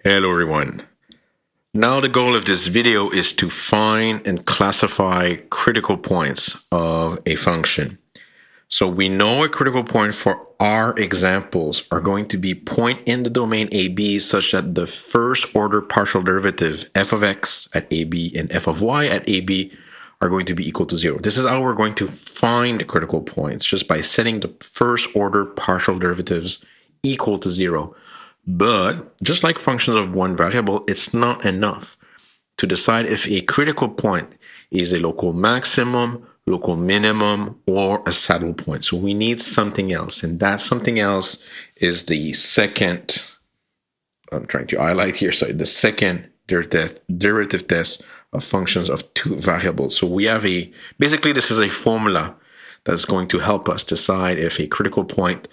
Hello everyone. Now the goal of this video is to find and classify critical points of a function. So we know a critical point for our examples are going to be point in the domain AB such that the first order partial derivative f of x at AB and f of y at AB are going to be equal to 0. This is how we're going to find critical points, just by setting the first order partial derivatives equal to 0. But just like functions of one variable, it's not enough to decide if a critical point is a local maximum, local minimum, or a saddle point. So we need something else. And that something else is the second, I'm trying to highlight here, so the second derivative test of functions of two variables. So we have basically this is a formula that's going to help us decide if a critical point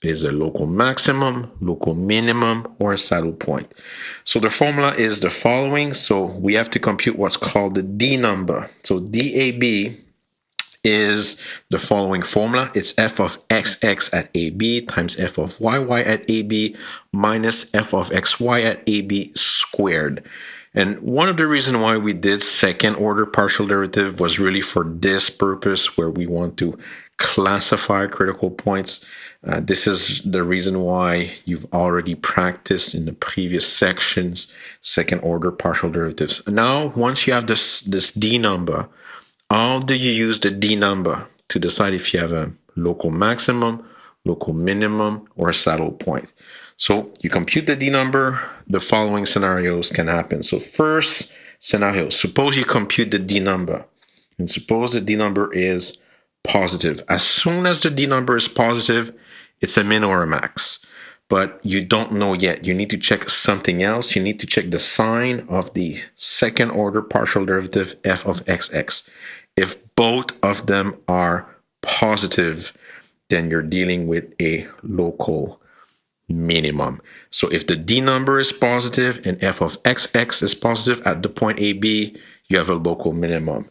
is a local maximum, local minimum, or a saddle point. So the formula is the following. So we have to compute what's called the D number. So DAB is the following formula. It's f of xx at AB times f of yy at AB minus f of xy at AB squared. And one of the reasons why we did second order partial derivative was really for this purpose, where we want to classify critical points. This is the reason why you've already practiced in the previous sections second order partial derivatives. Now, once you have this D number, how do you use the D number to decide if you have a local maximum, local minimum, or a saddle point? So you compute the D number, the following scenarios can happen. So first scenario, suppose you compute the D number, and suppose the D number is positive. As soon as the D number is positive, it's a min or a max. But you don't know yet. You need to check something else. You need to check the sign of the second order partial derivative f of xx. If both of them are positive, then you're dealing with a local minimum. So if the D number is positive and f of xx is positive at the point AB, you have a local minimum.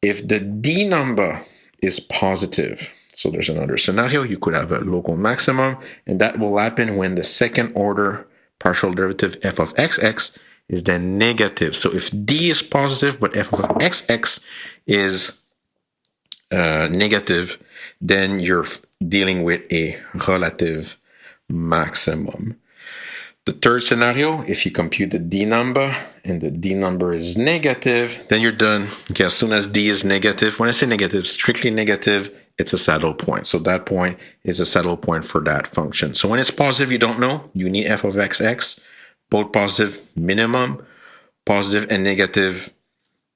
If the D number is positive, so there's another scenario, you could have a local maximum, and that will happen when the second order partial derivative f of xx is then negative. So if D is positive but f of xx is negative, then you're dealing with a relative maximum. The third scenario, if you compute the D number and the D number is negative, then you're done. Okay, as soon as D is negative, when I say negative, strictly negative, it's a saddle point. So that point is a saddle point for that function. So when it's positive, you don't know. You need f of xx, both positive minimum, positive and negative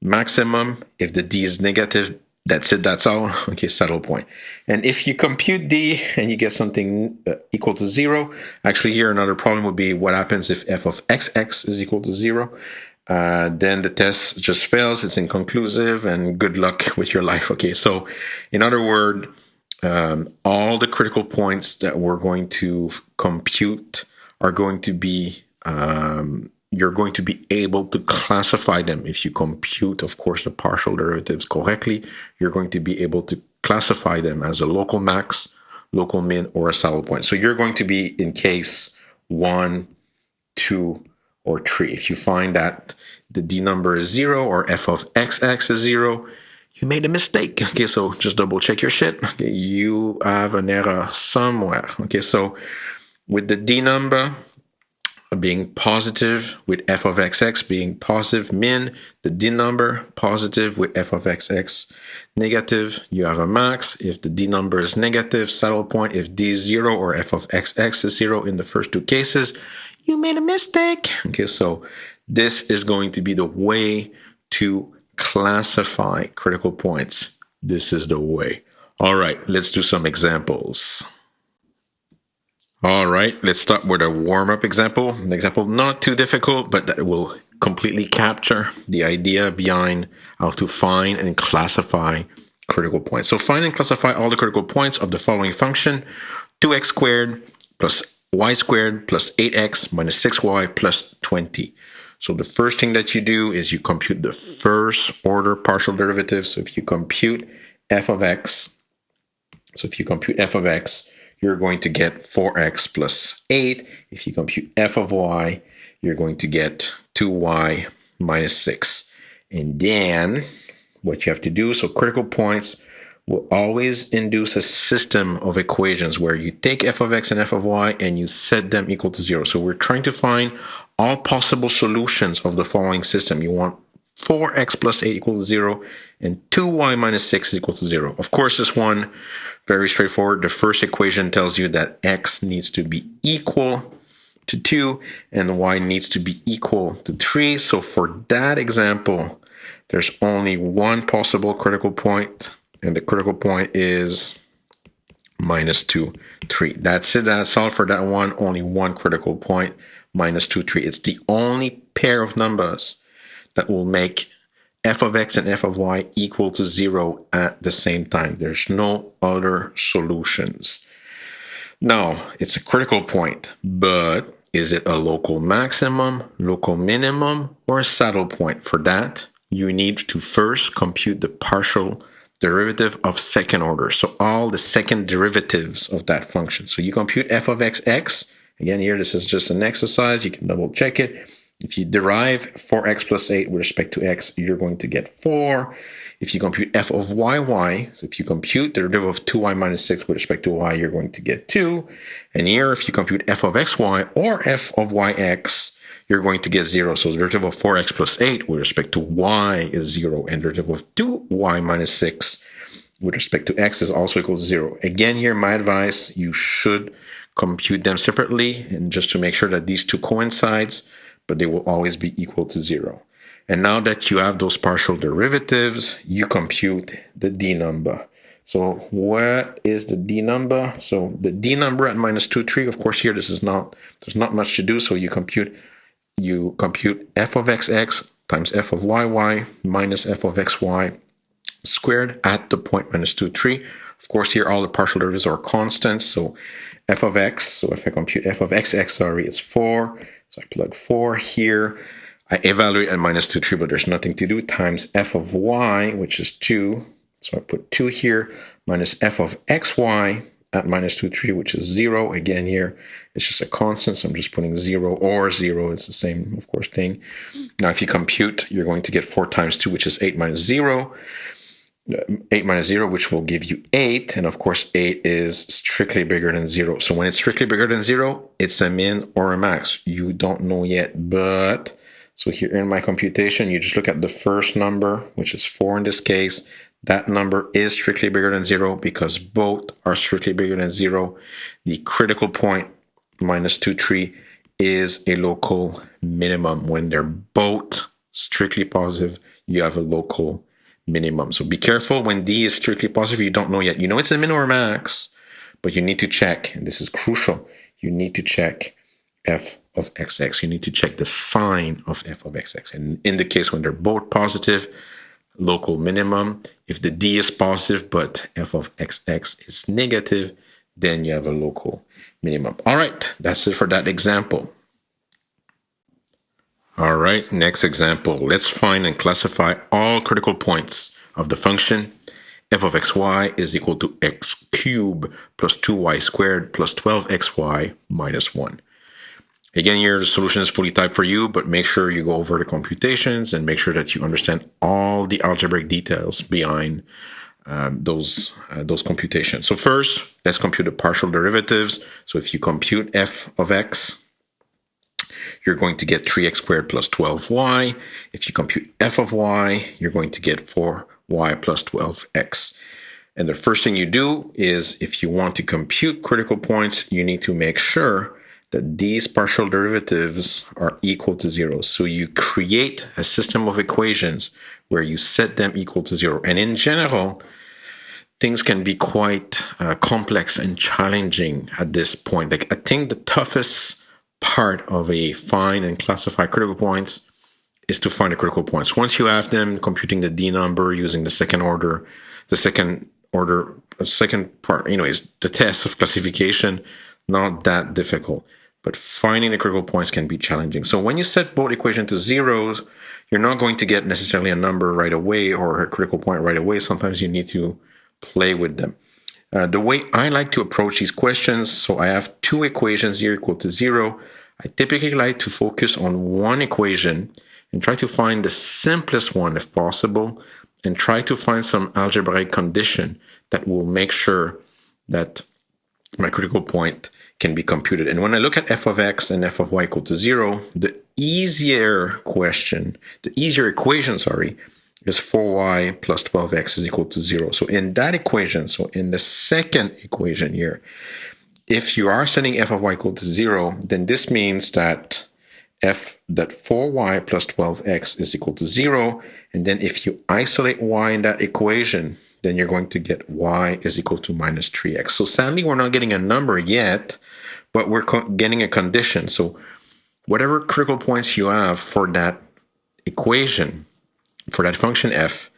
maximum. If the D is negative, that's it, that's all. Okay, saddle point. And if you compute D and you get something equal to 0, actually here another problem would be what happens if f of xx is equal to 0. Then the test just fails, it's inconclusive, and good luck with your life. Okay, so in other words, all the critical points that we're going to compute are going to be you're going to be able to classify them. If you compute, of course, the partial derivatives correctly, you're going to be able to classify them as a local max, local min, or a saddle point. So you're going to be in case 1, 2, or 3. If you find that the D number is 0 or f of xx is 0, you made a mistake. Okay, so just double check your shit. Okay, you have an error somewhere. Okay, so with the D number being positive, with f of xx being positive min, the D number positive with f of xx negative, you have a max. If the D number is negative, saddle point. If D is 0 or f of xx is 0 in the first two cases, you made a mistake. Okay, so this is going to be the way to classify critical points. This is the way. All right, let's do some examples. All right, let's start with a warm-up example. An example not too difficult, but that will completely capture the idea behind how to find and classify critical points. So find and classify all the critical points of the following function: 2x squared plus y squared plus 8x minus 6y plus 20. So the first thing that you do is you compute the first order partial derivative. So if you compute f of x, you're going to get 4x plus 8. If you compute f of y, you're going to get 2y minus 6. And then what you have to do, so critical points will always induce a system of equations where you take f of x and f of y and you set them equal to 0. So we're trying to find all possible solutions of the following system. You want 4x plus 8 equal to 0 and 2y minus 6 is equal to 0. Of course, this one, very straightforward. The first equation tells you that x needs to be equal to 2 and y needs to be equal to 3. So for that example, there's only one possible critical point, and the critical point is minus 2, 3. That's it. That's all for that one. Only one critical point, minus 2, 3. It's the only pair of numbers that will make f of x and f of y equal to 0 at the same time. There's no other solutions. Now, it's a critical point, but is it a local maximum, local minimum, or a saddle point? For that, you need to first compute the partial derivative of second order. So all the second derivatives of that function. So you compute f of x, x. Again, here, this is just an exercise. You can double check it. If you derive 4x plus 8 with respect to x, you're going to get 4. If you compute f of y, so if you compute the derivative of 2y minus 6 with respect to y, you're going to get 2. And here, if you compute f of xy or f of yx, you're going to get 0. So the derivative of 4x plus 8 with respect to y is 0. And the derivative of 2y minus 6 with respect to x is also equal to 0. Again, here, my advice, you should compute them separately, and just to make sure that these two coincides, but they will always be equal to 0. And now that you have those partial derivatives, you compute the d number. So what is the d number? So the d number at minus 2, 3, of course, here there's not much to do. So you compute f of xx times f of yy minus f of xy squared at the point minus 2, 3. Of course, here all the partial derivatives are constants. So f of x, so if I compute f of xx, it's 4. So I plug 4 here. I evaluate at minus 2, 3, but there's nothing to do, times f of y, which is 2. So I put 2 here, minus f of xy at minus 2, 3, which is 0. Again, here, it's just a constant, so I'm just putting 0 or 0. It's the same, of course, thing. Now, if you compute, you're going to get 4 times 2, which is 8 minus 0. 8 minus 0, which will give you 8. And of course, 8 is strictly bigger than 0. So when it's strictly bigger than 0, it's a min or a max. You don't know yet, but so here in my computation, you just look at the first number, which is 4 in this case. That number is strictly bigger than 0 because both are strictly bigger than 0. The critical point, minus 2, 3, is a local minimum. When they're both strictly positive, you have a local minimum. So be careful when d is strictly positive. You don't know yet. You know it's a min or a max, but you need to check, and this is crucial, you need to check f of xx. You need to check the sign of f of xx. And in the case when they're both positive, local minimum. If the d is positive, but f of xx is negative, then you have a local minimum. All right, that's it for that example. All right, next example. Let's find and classify all critical points of the function f of xy is equal to x cubed plus 2y squared plus 12xy minus 1. Again, here the solution is fully typed for you, but make sure you go over the computations and make sure that you understand all the algebraic details behind those computations. So first, let's compute the partial derivatives. So if you compute f of x, you're going to get 3x squared plus 12y. If you compute f of y, you're going to get 4y plus 12x. And the first thing you do is, if you want to compute critical points, you need to make sure that these partial derivatives are equal to 0. So you create a system of equations where you set them equal to 0. And in general, things can be quite complex and challenging at this point. Like, I think the toughest part of a find and classify critical points is to find the critical points. Once you have them, computing the d number using the second part, anyways, the test of classification, not that difficult. But finding the critical points can be challenging. So when you set both equations to zeros, you're not going to get necessarily a number right away or a critical point right away. Sometimes you need to play with them. The way I like to approach these questions, so I have two equations here equal to 0. I typically like to focus on one equation and try to find the simplest one if possible, and try to find some algebraic condition that will make sure that my critical point can be computed. And when I look at f of x and f of y equal to 0, the easier equation, is 4y plus 12x is equal to 0. So in that equation, so in the second equation here, if you are setting f of y equal to 0, then this means that 4y plus 12x is equal to 0. And then if you isolate y in that equation, then you're going to get y is equal to minus 3x. So sadly, we're not getting a number yet, but we're getting a condition. So whatever critical points you have for that equation, for that function f,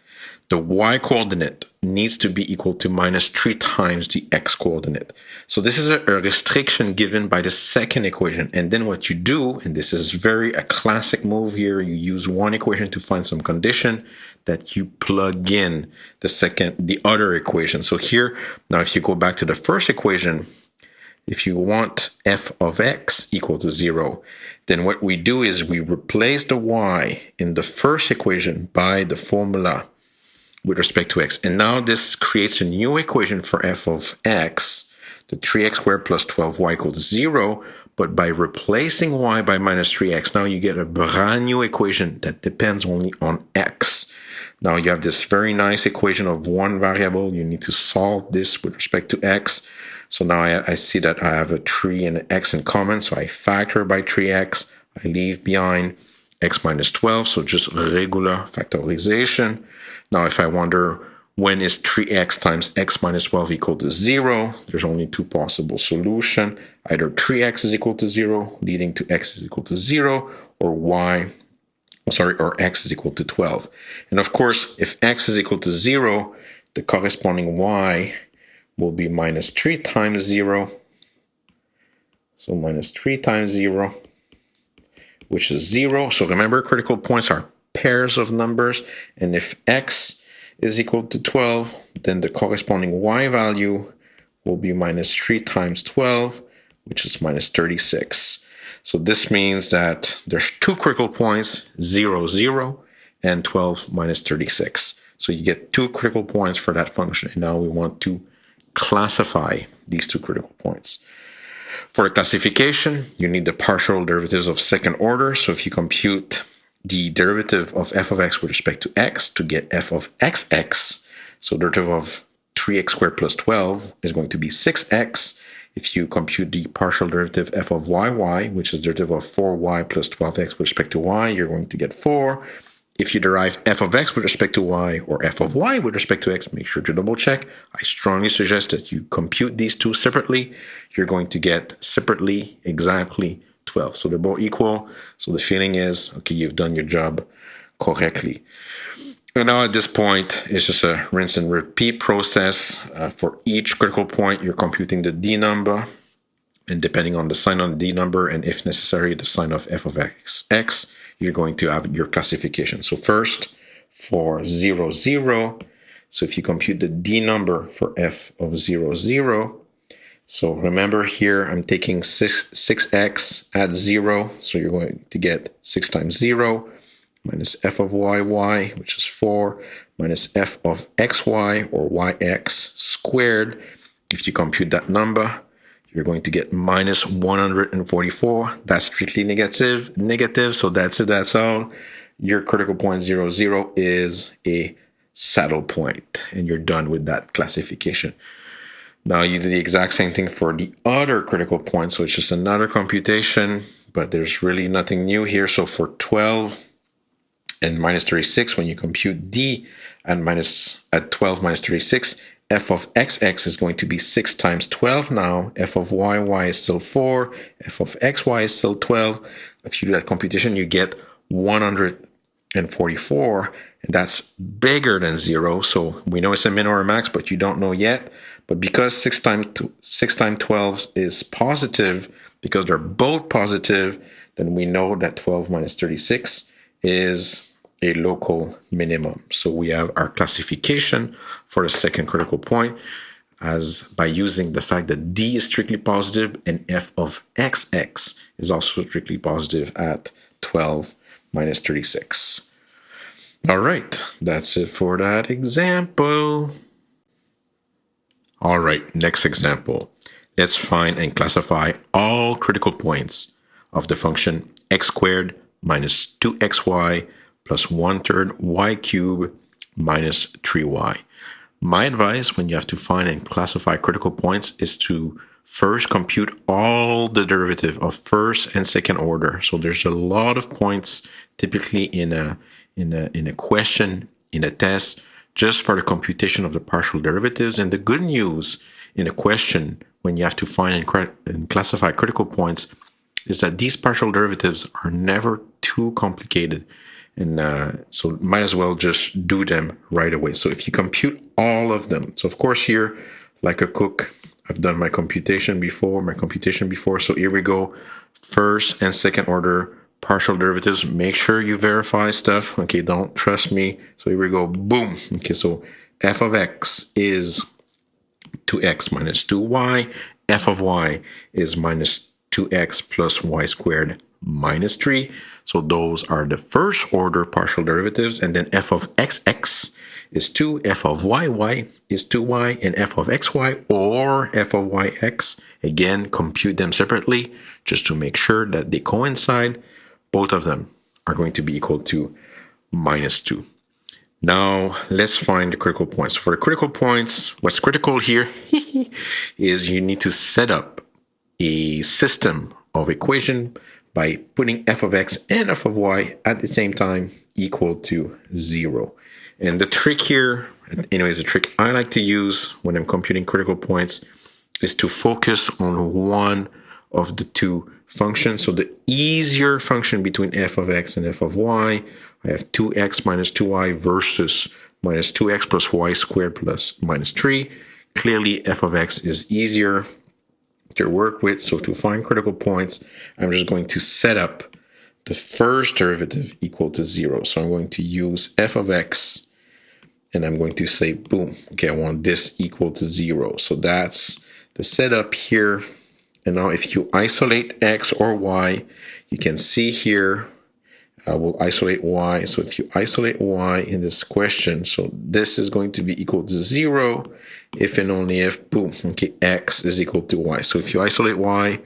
the y coordinate needs to be equal to minus 3 times the x coordinate. So this is a restriction given by the second equation. And then what you do, and this is a classic move here, you use one equation to find some condition that you plug in the other equation. So here, now if you go back to the first equation, if you want f of x equal to 0, then what we do is we replace the y in the first equation by the formula with respect to x. And now this creates a new equation for f of x, the 3x squared plus 12y equals 0. But by replacing y by minus 3x, now you get a brand new equation that depends only on x. Now you have this very nice equation of one variable. You need to solve this with respect to x. So now I see that I have a 3 and an x in common. So I factor by 3x. I leave behind x minus 12. So just regular factorization. Now, if I wonder when is 3x times x minus 12 equal to 0, there's only two possible solutions. Either 3x is equal to 0, leading to x is equal to 0, or x is equal to 12. And of course, if x is equal to 0, the corresponding y will be minus 3 times 0. So minus 3 times 0, which is 0. So remember, critical points are pairs of numbers, and if x is equal to 12, then the corresponding y value will be minus 3 times 12, which is minus 36. So this means that there's two critical points, 0, 0, and 12 minus 36. So you get two critical points for that function, and now we want to classify these two critical points. For the classification, you need the partial derivatives of second order. So if you compute the derivative of f of x with respect to x to get f of xx, so derivative of 3x squared plus 12 is going to be 6x. If you compute the partial derivative f of yy, which is derivative of 4y plus 12x with respect to y, you're going to get 4. If you derive f of x with respect to y or f of y with respect to x, make sure to double check. I strongly suggest that you compute these two separately. You're going to get separately exactly 12. So they're both equal. So the feeling is, okay, you've done your job correctly. And now at this point, it's just a rinse and repeat process. For each critical point, you're computing the d number. And depending on the sign on the d number, and if necessary, the sign of f of x, you're going to have your classification. So first, for 0, 0, so if you compute the d number for f of 0, 0, so remember here, I'm taking 6x at 0, so you're going to get 6 times 0, minus f of yy, which is 4, minus f of xy, or yx squared. If you compute that number, you're going to get minus 144. That's strictly negative, so that's it, that's all. Your critical point 0, 0 is a saddle point, and you're done with that classification. Now you do the exact same thing for the other critical point, so it's just another computation, but there's really nothing new here. So for 12 and minus 36, when you compute d at 12 minus 36, f of xx is going to be 6 times 12 now. F of yy is still 4. F of xy is still 12. If you do that computation, you get 144, and that's bigger than 0. So we know it's a min or a max, but you don't know yet. But because 6 times 12 is positive, because they're both positive, then we know that 12 minus 36 is a local minimum. So we have our classification for the second critical point. as by using the fact that D is strictly positive and f of xx is also strictly positive at 12 minus 36. All right, that's it for that example. All right, next example. Let's find and classify all critical points of the function x squared minus 2xy plus 1/3 y cubed minus 3y. My advice when you have to find and classify critical points is to first compute all the derivative of first and second order. So there's a lot of points typically in a question, in a test, just for the computation of the partial derivatives. And the good news in a question when you have to find and classify critical points is that these partial derivatives are never too complicated. And so might as well just do them right away. So if you compute all of them, so of course here, like a cook, I've done my computation before. So here we go. First and second order partial derivatives. Make sure you verify stuff. Okay, don't trust me. So here we go. Boom. Okay, so f of x is 2x minus 2y. F of y is minus 2x plus y squared minus 3. So those are the first order partial derivatives. And then f of xx is 2, f of yy is 2y, and f of xy or f of yx, again, compute them separately just to make sure that they coincide. Both of them are going to be equal to minus 2. Now, let's find the critical points. For the critical points, what's critical here is you need to set up a system of equation by putting f of x and f of y at the same time equal to 0. And the trick here, anyways, the trick I like to use when I'm computing critical points is to focus on one of the two functions. So the easier function between f of x and f of y, I have 2x minus 2y versus minus 2x plus y squared plus minus 3. Clearly, f of x is easier to work with. So to find critical points, I'm just going to set up the first derivative equal to 0. So I'm going to use f of x, and I'm going to say, boom, okay, I want this equal to 0. So that's the setup here. And now if you isolate x or y, you can see here, we'll isolate y. So if you isolate y in this question, so this is going to be equal to 0 if and only if, boom, okay, x is equal to y. So if you isolate y,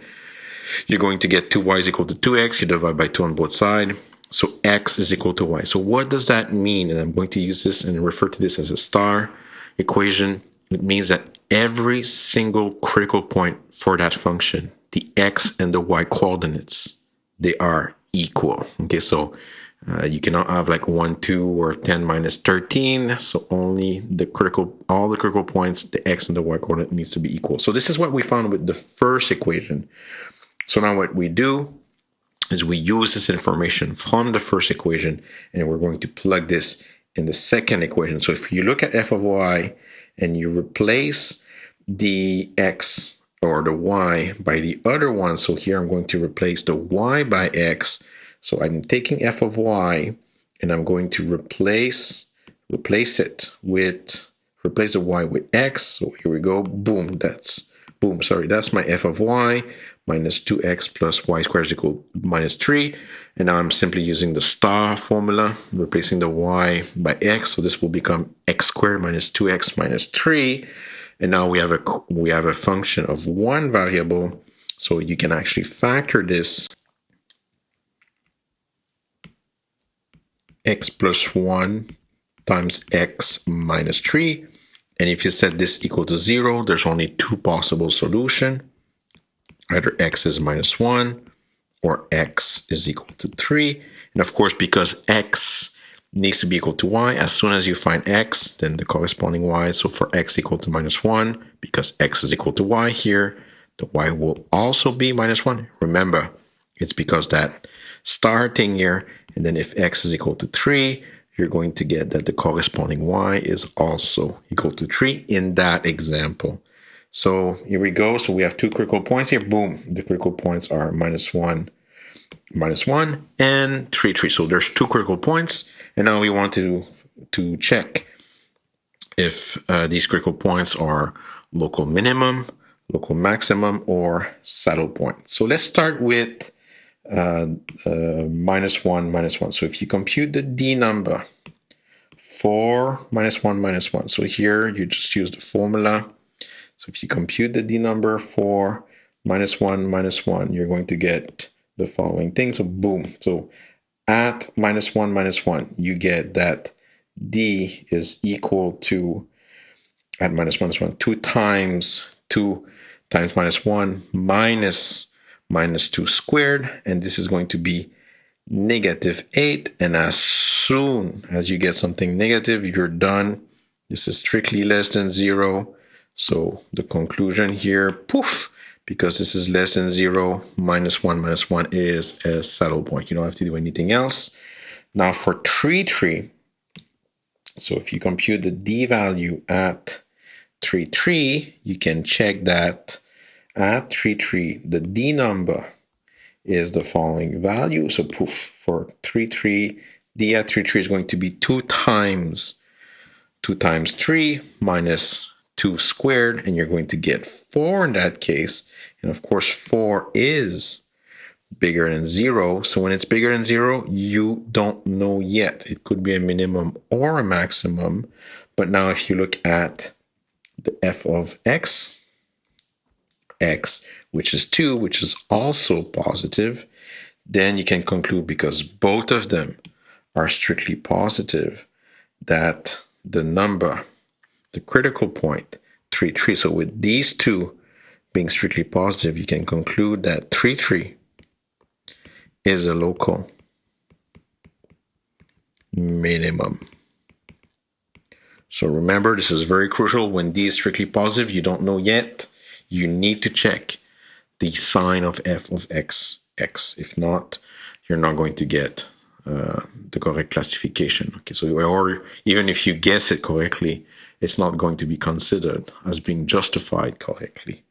you're going to get 2y is equal to 2x. You divide by 2 on both sides. So x is equal to y. So what does that mean? And I'm going to use this and refer to this as a star equation. It means that every single critical point for that function, the x and the y coordinates, they are equal. Okay, so you cannot have like 1, 2, or 10 minus 13. So only all the critical points, the x and the y coordinate needs to be equal. So this is what we found with the first equation. So now what we do is we use this information from the first equation, and we're going to plug this in the second equation. So if you look at f of y and you replace the x or the y by the other one, so here I'm going to replace the y by x. So I'm taking f of y and I'm going to replace the y with x. So here we go. Boom, that's my f of y minus 2x plus y squared is equal to minus 3. And now I'm simply using the star formula, replacing the y by x. So this will become x squared minus 2x minus 3. And now we have a function of one variable. So you can actually factor this x plus 1 times x minus 3. And if you set this equal to 0, there's only two possible solutions. Either x is minus 1 or x is equal to 3. And of course, because x needs to be equal to y, as soon as you find x, then the corresponding y. So for x equal to minus 1, because x is equal to y here, the y will also be minus 1. Remember, it's because that starting here, and then if x is equal to 3, you're going to get that the corresponding y is also equal to 3 in that example. So here we go. So we have two critical points here. Boom. The critical points are minus 1, and 3, 3. So there's two critical points. And now we want to check if these critical points are local minimum, local maximum, or saddle point. So let's start with minus 1, minus 1. So if you compute the D number for minus 1, minus 1, so here you just use the formula. So if you compute the D number for minus 1, minus 1, you're going to get the following thing. So boom. So at minus 1, minus 1, you get that D is equal to, at minus 1, 2 times 2 times minus 1 minus minus 2 squared. And this is going to be negative 8. And as soon as you get something negative, you're done. This is strictly less than 0. So the conclusion here, poof, because this is less than 0, minus 1 is a saddle point. You don't have to do anything else. Now for tree, so if you compute the D value at tree, you can check that at tree, the D number is the following value. So poof, for tree, D at tree is going to be 2 times 3 minus 2 squared, and you're going to get 4 in that case. And of course, 4 is bigger than 0. So when it's bigger than 0, you don't know yet. It could be a minimum or a maximum. But now if you look at the f of x, which is 2, which is also positive, then you can conclude, because both of them are strictly positive, that the number, the critical point, tree. So with these two being strictly positive, you can conclude that tree is a local minimum. So remember, this is very crucial. When D is strictly positive, you don't know yet. You need to check the sign of f of x. If not, you're not going to get the correct classification. Okay, so or even if you guess it correctly, it's not going to be considered as being justified correctly.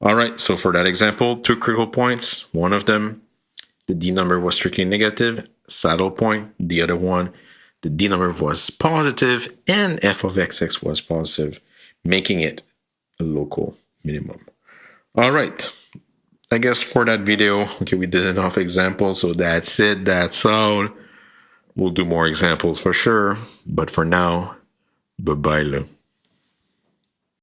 All right, so for that example, 2 critical points. One of them, the D number was strictly negative, saddle point. The other one, the D number was positive and f of xx was positive, making it a local minimum. All right, I guess for that video, okay, we did enough examples, so that's it, that's all. We'll do more examples for sure, but for now, bye-bye.